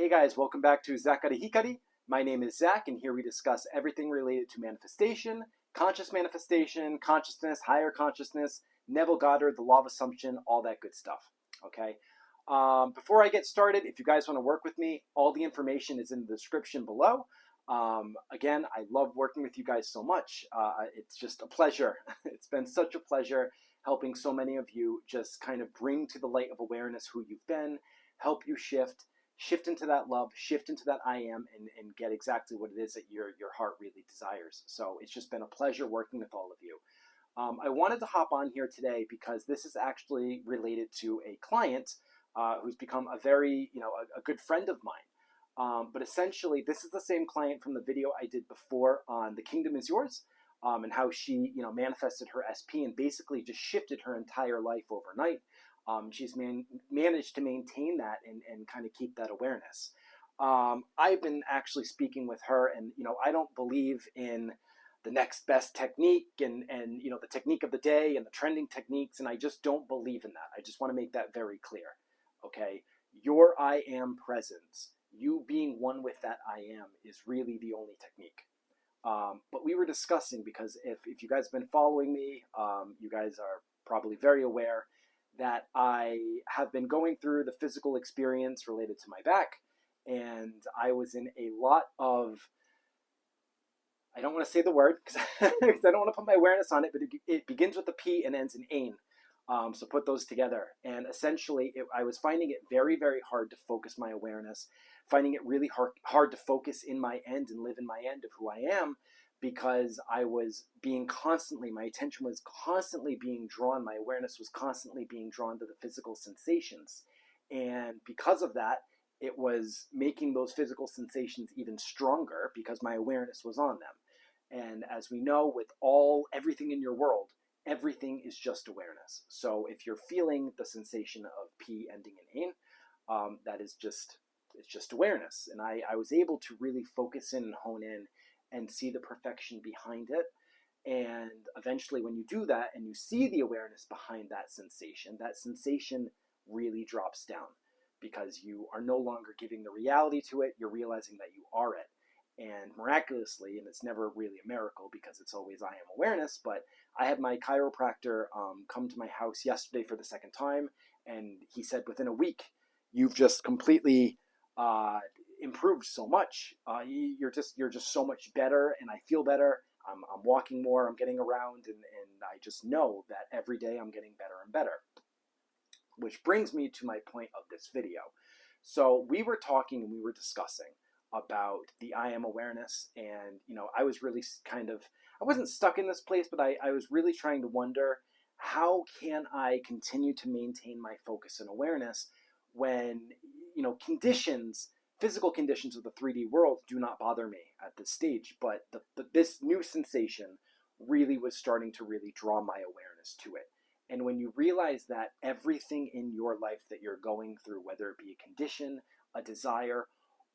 Hey guys, welcome back to Zakari Hikari. My name is Zach, and here we discuss everything related to manifestation, consciousness, higher consciousness, Neville Goddard, the law of assumption, all that good stuff. Okay. Before I get started, if you guys want to work with me, all the information is in the description below. Again, I love working with you guys so much. It's just a pleasure. It's been such a pleasure helping so many of you just kind of bring to the light of awareness who you've been, help you shift into that love, shift into that I am, and get exactly what it is that your heart really desires. So it's just been a pleasure working with all of you. I wanted to hop on here today because this is actually related to a client who's become a very, a good friend of mine. But essentially, this is the same client from the video I did before on The Kingdom is Yours, and how she, manifested her SP and basically just shifted her entire life overnight. She's managed to maintain that and kind of keep that awareness. I've been actually speaking with her, and I don't believe in the next best technique and the technique of the day and the trending techniques, and I just don't believe in that. I just want to make that very clear. Okay, your I am presence, you being one with that I am, is really the only technique. But we were discussing, because if you guys have been following me, you guys are probably very aware that I have been going through the physical experience related to my back, and I was in a lot of, I don't want to say the word because I don't want to put my awareness on it, but it begins with a P and ends in ain. So put those together, and essentially I was finding it very, very hard to focus my awareness, finding it really hard to focus in my end and live in my end of who I am, because I was being my attention was constantly being drawn, my awareness was constantly being drawn to the physical sensations. And because of that, it was making those physical sensations even stronger because my awareness was on them. And as we know, with everything in your world, everything is just awareness. So if you're feeling the sensation of P ending in ain, it's just awareness. And I was able to really focus in and hone in and see the perfection behind it. And eventually when you do that and you see the awareness behind that sensation really drops down, because you are no longer giving the reality to it, you're realizing that you are it. And miraculously, and it's never really a miracle because it's always I am awareness, but I had my chiropractor come to my house yesterday for the second time, and he said within a week, you've just completely improved so much. You're just so much better, and I feel better. I'm walking more, I'm getting around, and I just know that every day I'm getting better and better. Which brings me to my point of this video. So we were talking and we were discussing about the I am awareness, and I was really I wasn't stuck in this place, but I was really trying to wonder, how can I continue to maintain my focus and awareness when physical conditions of the 3D world do not bother me at this stage, but this new sensation really was starting to really draw my awareness to it. And when you realize that everything in your life that you're going through, whether it be a condition, a desire,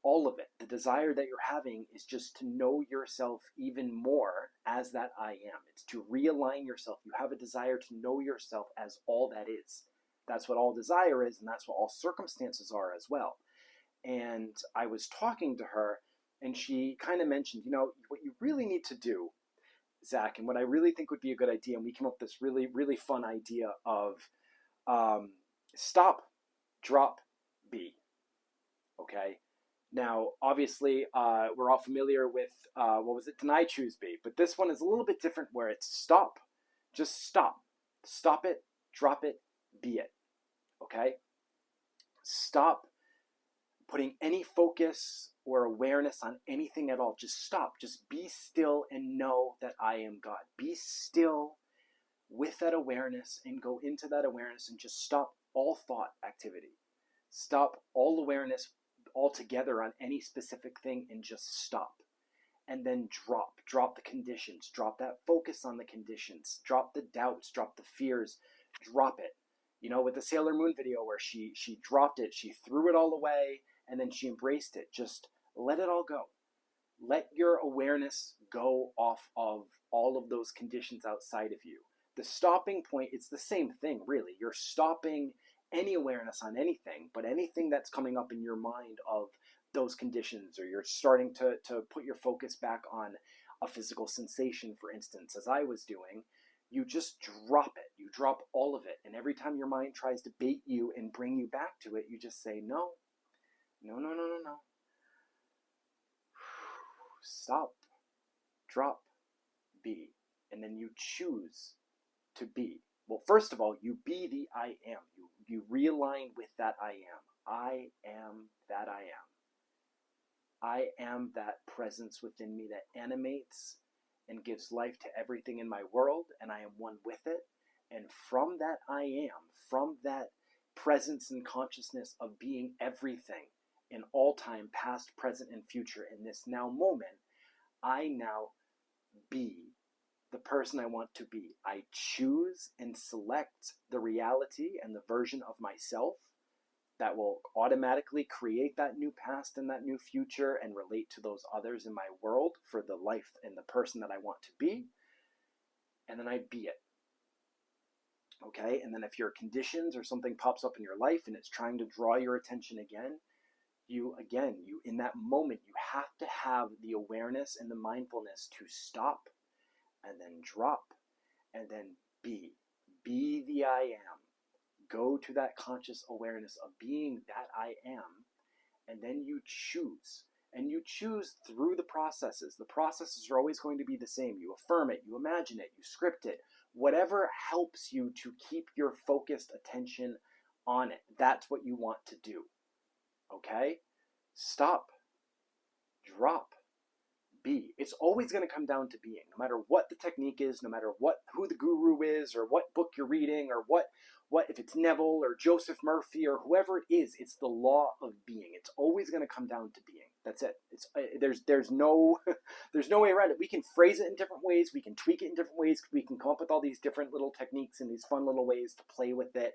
all of it, the desire that you're having is just to know yourself even more as that I am. It's to realign yourself. You have a desire to know yourself as all that is. That's what all desire is, and that's what all circumstances are as well. And I was talking to her, and she kind of mentioned, what you really need to do, Zach, and what I really think would be a good idea, and we came up with this really, really fun idea of stop, drop, be. Okay? Now, obviously, we're all familiar with, deny, choose, be, but this one is a little bit different, where it's stop, just stop. Stop it, drop it, be it. Okay? Stop putting any focus or awareness on anything at all. Just stop. Just be still and know that I am God. Be still with that awareness and go into that awareness and just stop all thought activity. Stop all awareness altogether on any specific thing and just stop. And then drop the conditions, drop that focus on the conditions, drop the doubts, drop the fears, drop it. With the Sailor Moon video where she dropped it, she threw it all away, and then she embraced it. Just let it all go. Let your awareness go off of all of those conditions outside of you. The stopping point, it's the same thing, really. You're stopping any awareness on anything, but anything that's coming up in your mind of those conditions, or you're starting to put your focus back on a physical sensation, for instance, as I was doing, you just drop it. You drop all of it. And every time your mind tries to bait you and bring you back to it, you just say, no, no, no, no, no, no. Stop, drop, be. And then you choose to be. Well, first of all, you be the I am. You realign with that I am. I am that I am. I am that presence within me that animates and gives life to everything in my world, and I am one with it. And from that I am, from that presence and consciousness of being everything in all time, past, present, and future, in this now moment, I now be the person I want to be. I choose and select the reality and the version of myself that will automatically create that new past and that new future and relate to those others in my world for the life and the person that I want to be. And then I be it. Okay? And then if your conditions or something pops up in your life and it's trying to draw your attention again, you in that moment, you have to have the awareness and the mindfulness to stop and then drop and then be. Be the I am. Go to that conscious awareness of being that I am, and then you choose. And you choose through the processes. The processes are always going to be the same. You affirm it, you imagine it, you script it. Whatever helps you to keep your focused attention on it. That's what you want to do. Okay? Stop. Drop. Be. It's always going to come down to being. No matter what the technique is, no matter who the guru is, or what book you're reading, or what if it's Neville or Joseph Murphy or whoever it is, it's the law of being. It's always going to come down to being. That's it. There's no way around it. We can phrase it in different ways. We can tweak it in different ways. We can come up with all these different little techniques and these fun little ways to play with it.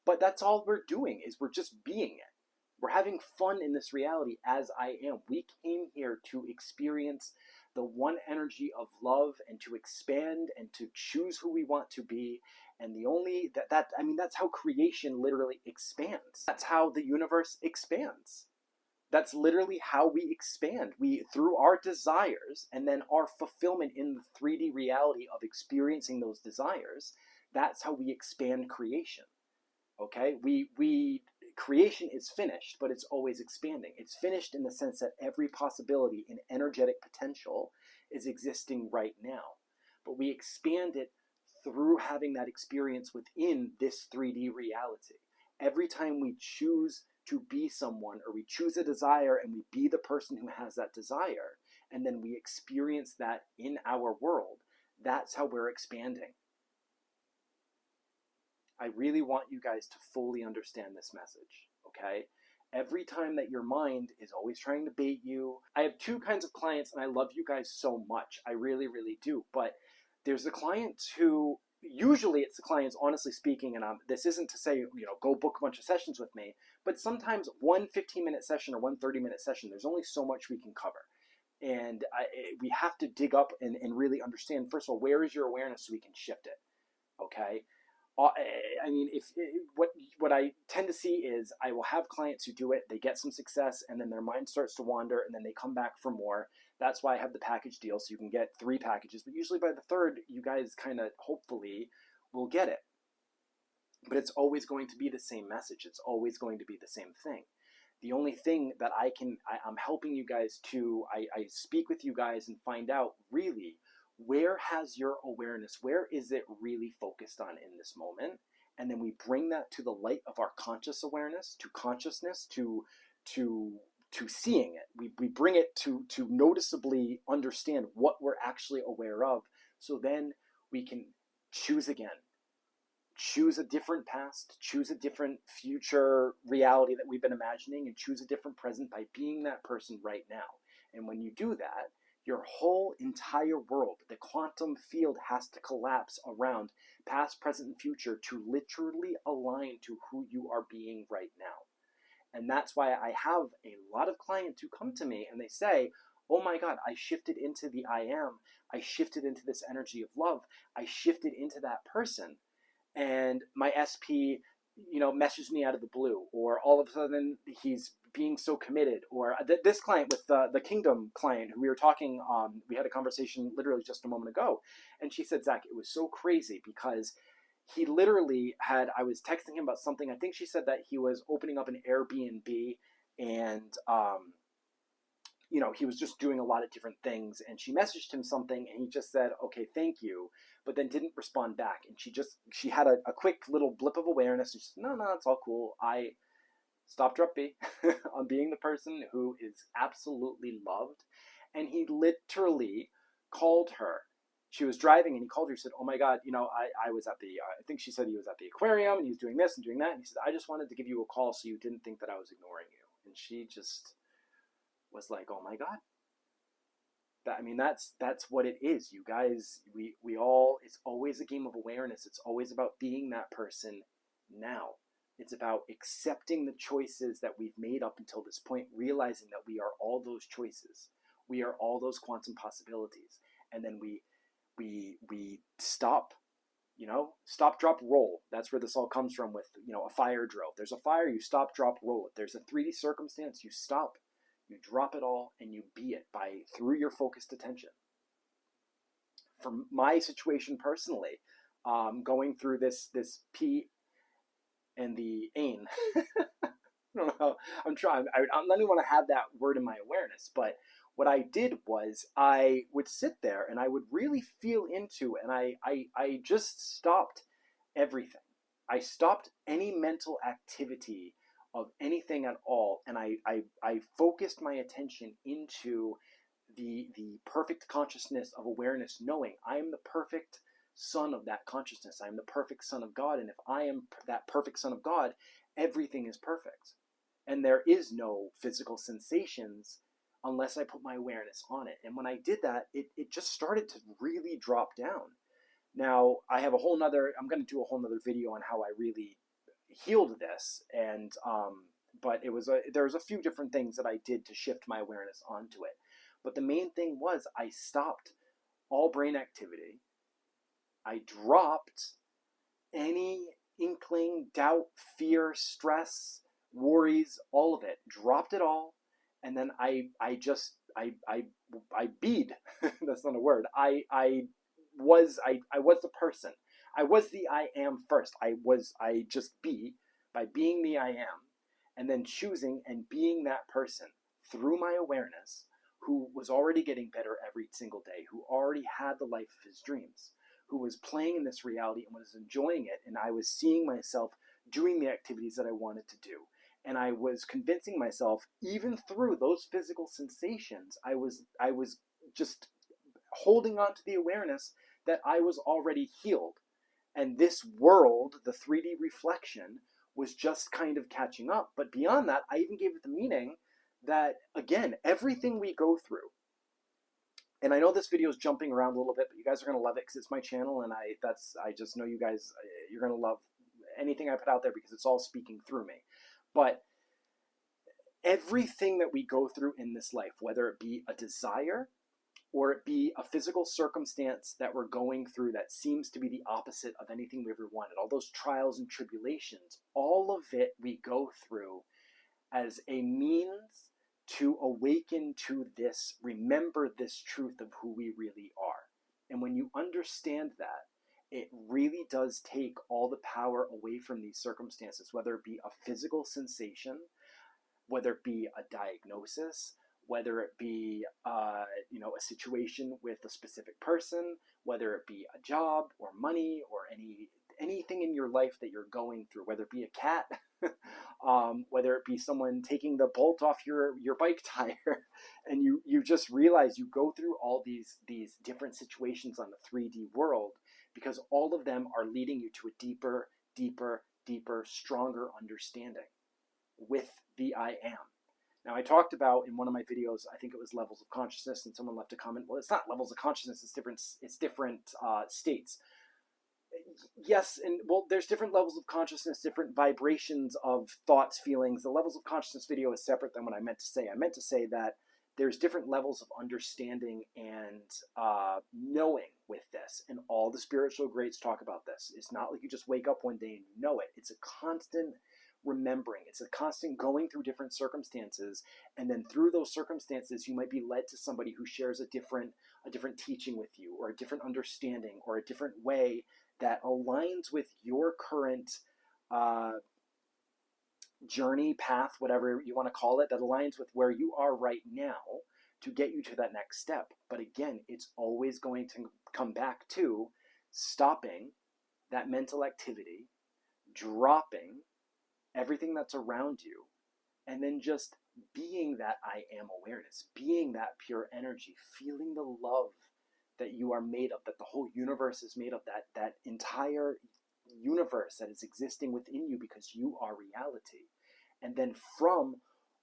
But that's all we're doing, is we're just being it. We're having fun in this reality as I am. We came here to experience the one energy of love and to expand and to choose who we want to be. And the only that's how creation literally expands. That's how the universe expands. That's literally how we expand. Through our desires and then our fulfillment in the 3D reality of experiencing those desires, that's how we expand creation. Okay? Creation is finished, but it's always expanding. It's finished in the sense that every possibility and energetic potential is existing right now. But we expand it through having that experience within this 3D reality. Every time we choose to be someone, or we choose a desire and we be the person who has that desire, and then we experience that in our world, that's how we're expanding. I really want you guys to fully understand this message, okay? Every time that your mind is always trying to bait you. I have two kinds of clients, and I love you guys so much. I really, really do. But there's the clients who, usually it's the clients, honestly speaking, and this isn't to say, go book a bunch of sessions with me, but sometimes one 15-minute session or one 30-minute session, there's only so much we can cover. And we have to dig up and really understand, first of all, where is your awareness so we can shift it, okay? What I tend to see is I will have clients who do it, they get some success, and then their mind starts to wander, and then they come back for more. That's why I have the package deal, so you can get 3 packages, but usually by the 3rd, you guys kind of hopefully will get it. But it's always going to be the same message. It's always going to be the same thing. The only thing that I'm helping you guys to, I speak with you guys and find out really, where has your awareness, where is it really focused on in this moment? And then we bring that to the light of our conscious awareness, to consciousness, to seeing it. We bring it to noticeably understand what we're actually aware of. So then we can choose again. Choose a different past, choose a different future reality that we've been imagining, and choose a different present by being that person right now. And when you do that, your whole entire world, the quantum field, has to collapse around past, present, and future to literally align to who you are being right now. And that's why I have a lot of clients who come to me and they say, oh my God, I shifted into the I am. I shifted into this energy of love. I shifted into that person. And my SP messaged me out of the blue, or all of a sudden he's being so committed, or this client with the Kingdom client who we were talking, we had a conversation literally just a moment ago, and she said, Zach, it was so crazy because he literally I was texting him about something. I think she said that he was opening up an Airbnb, and he was just doing a lot of different things, and she messaged him something, and he just said, okay, thank you, but then didn't respond back. And she had a quick little blip of awareness, and she said, no, it's all cool. I stopped drop B on being the person who is absolutely loved. And he literally called her. She was driving, and he called her. He said, oh my God, I was at I think she said he was at the aquarium, and he was doing this and doing that. And he said, I just wanted to give you a call so you didn't think that I was ignoring you. And she just was like, oh my God. That's what it is, you guys. We all, it's always a game of awareness. It's always about being that person now. It's about accepting the choices that we've made up until this point, realizing that we are all those choices. We are all those quantum possibilities. And then we stop, stop, drop, roll. That's where this all comes from with, a fire drill. There's a fire, you stop, drop, roll it. There's a 3D circumstance, you stop. You drop it all and you be it through your focused attention. For my situation personally, going through this P and the ain, I don't know. I'm trying. I don't even want to have that word in my awareness. But what I did was I would sit there and I would really feel into, and I just stopped everything. I stopped any mental activity of anything at all, and I focused my attention into the perfect consciousness of awareness, knowing I am the perfect son of that consciousness. I am the perfect son of God, and if I am that perfect son of God, everything is perfect. And there is no physical sensations unless I put my awareness on it. And when I did that, it just started to really drop down. Now, I have I'm going to do a whole nother video on how I really healed this, and but there was a few different things that I did to shift my awareness onto it. But the main thing was I stopped all brain activity. I dropped any inkling, doubt, fear, stress, worries, all of it. Dropped it all, and then I beed. That's not a word. I was the person. I was the I am first. I just be, by being the I am, and then choosing and being that person through my awareness, who was already getting better every single day, who already had the life of his dreams, who was playing in this reality and was enjoying it. And I was seeing myself doing the activities that I wanted to do. And I was convincing myself, even through those physical sensations, I was just holding on to the awareness that I was already healed. And this world, the 3D reflection, was just kind of catching up. But beyond that, I even gave it the meaning that, again, everything we go through, and I know this video is jumping around a little bit, but you guys are going to love it because it's my channel, and I just know you guys, you're going to love anything I put out there because it's all speaking through me. But everything that we go through in this life, whether it be a desire, or it be a physical circumstance that we're going through that seems to be the opposite of anything we ever wanted, all those trials and tribulations, all of it we go through as a means to awaken to this, remember this truth of who we really are. And when you understand that, it really does take all the power away from these circumstances, whether it be a physical sensation, whether it be a diagnosis, whether it be a situation with a specific person, whether it be a job or money or anything in your life that you're going through, whether it be a cat, whether it be someone taking the bolt off your bike tire, and you just realize you go through all these different situations on the 3D world, because all of them are leading you to a deeper, stronger understanding with the I am. Now, I talked about in one of my videos, I think it was levels of consciousness, and someone left a comment. Well, it's not levels of consciousness, it's different states. Yes, and well, there's different levels of consciousness, different vibrations of thoughts, feelings. The levels of consciousness video is separate than what I meant to say. I meant to say that there's different levels of understanding and knowing with this. And all the spiritual greats talk about this. It's not like you just wake up one day and you know it. It's a constant remembering. It's a constant going through different circumstances. And then through those circumstances, you might be led to somebody who shares a different teaching with you, or a different understanding, or a different way that aligns with your current journey, path, whatever you want to call it, that aligns with where you are right now to get you to that next step. But again, it's always going to come back to stopping that mental activity, dropping everything that's around you, and then just being that I am awareness, being that pure energy, feeling the love that you are made of, that the whole universe is made of, that entire universe that is existing within you because you are reality. And then from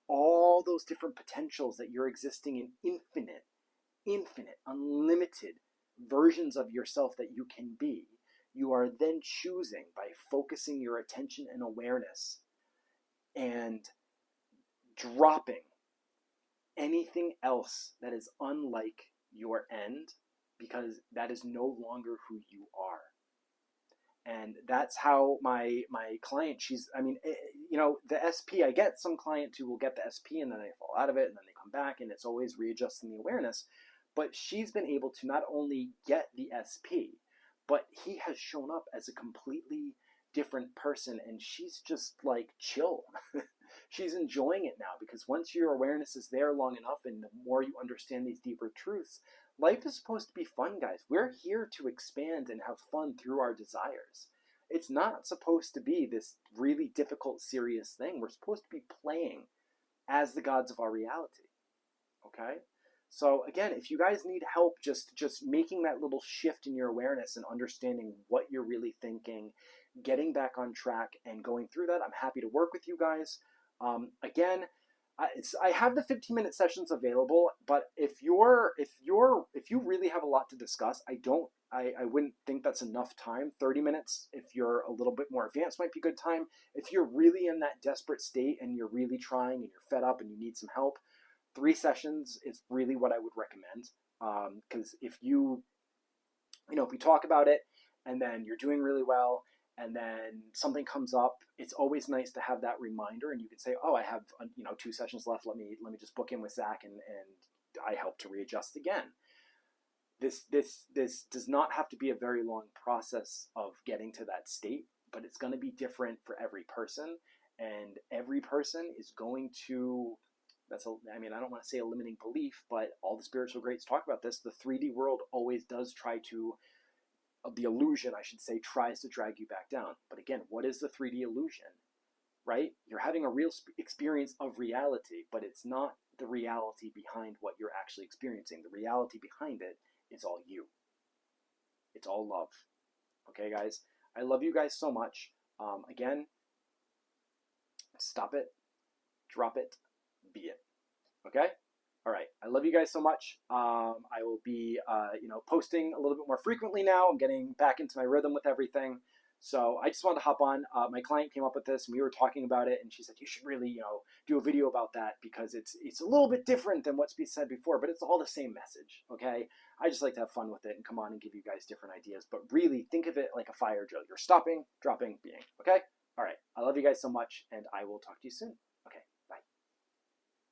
all those different potentials that you're existing in infinite, unlimited versions of yourself that you can be, you are then choosing, by focusing your attention and awareness and dropping anything else that is unlike your end, because that is no longer who you are. And that's how my client, the SP, I get some clients who will get the SP and then they fall out of it and then they come back, and it's always readjusting the awareness. But she's been able to not only get the SP, but he has shown up as a completely different person, and she's just like chill. She's enjoying it now, because once your awareness is there long enough and the more you understand these deeper truths, life is supposed to be fun, guys. We're here to expand and have fun through our desires. It's not supposed to be this really difficult, serious thing. We're supposed to be playing as the gods of our reality. Okay? So again, if you guys need help just making that little shift in your awareness and understanding what you're really thinking, getting back on track and going through that, I'm happy to work with you guys. Again, I have the 15-minute sessions available, but if you really have a lot to discuss, I wouldn't think that's enough time. 30 minutes, if you're a little bit more advanced, might be a good time. If you're really in that desperate state and you're really trying and you're fed up and you need some help, 3 sessions is really what I would recommend. Because if we talk about it and then you're doing really well, and then something comes up, it's always nice to have that reminder, and you can say, oh, I have 2 sessions left, let me just book in with Zach and I help to readjust again. This does not have to be a very long process of getting to that state, but it's going to be different for every person, and every person is going to, I don't want to say a limiting belief, but all the spiritual greats talk about this. The 3D world always does try to, the illusion, I should say, tries to drag you back down. But again, what is the 3D illusion, right? You're having a real experience of reality, but it's not the reality behind what you're actually experiencing. The reality behind it is all you. It's all love. Okay, guys? I love you guys so much. Again, stop it, drop it, be it. Okay? All right. I love you guys so much. I will be, posting a little bit more frequently now. I'm getting back into my rhythm with everything. So I just wanted to hop on. My client came up with this, and we were talking about it, and she said, you should really, do a video about that, because it's a little bit different than what's been said before, but it's all the same message. Okay. I just like to have fun with it and come on and give you guys different ideas, but really think of it like a fire drill. You're stopping, dropping, being. Okay. All right. I love you guys so much, and I will talk to you soon.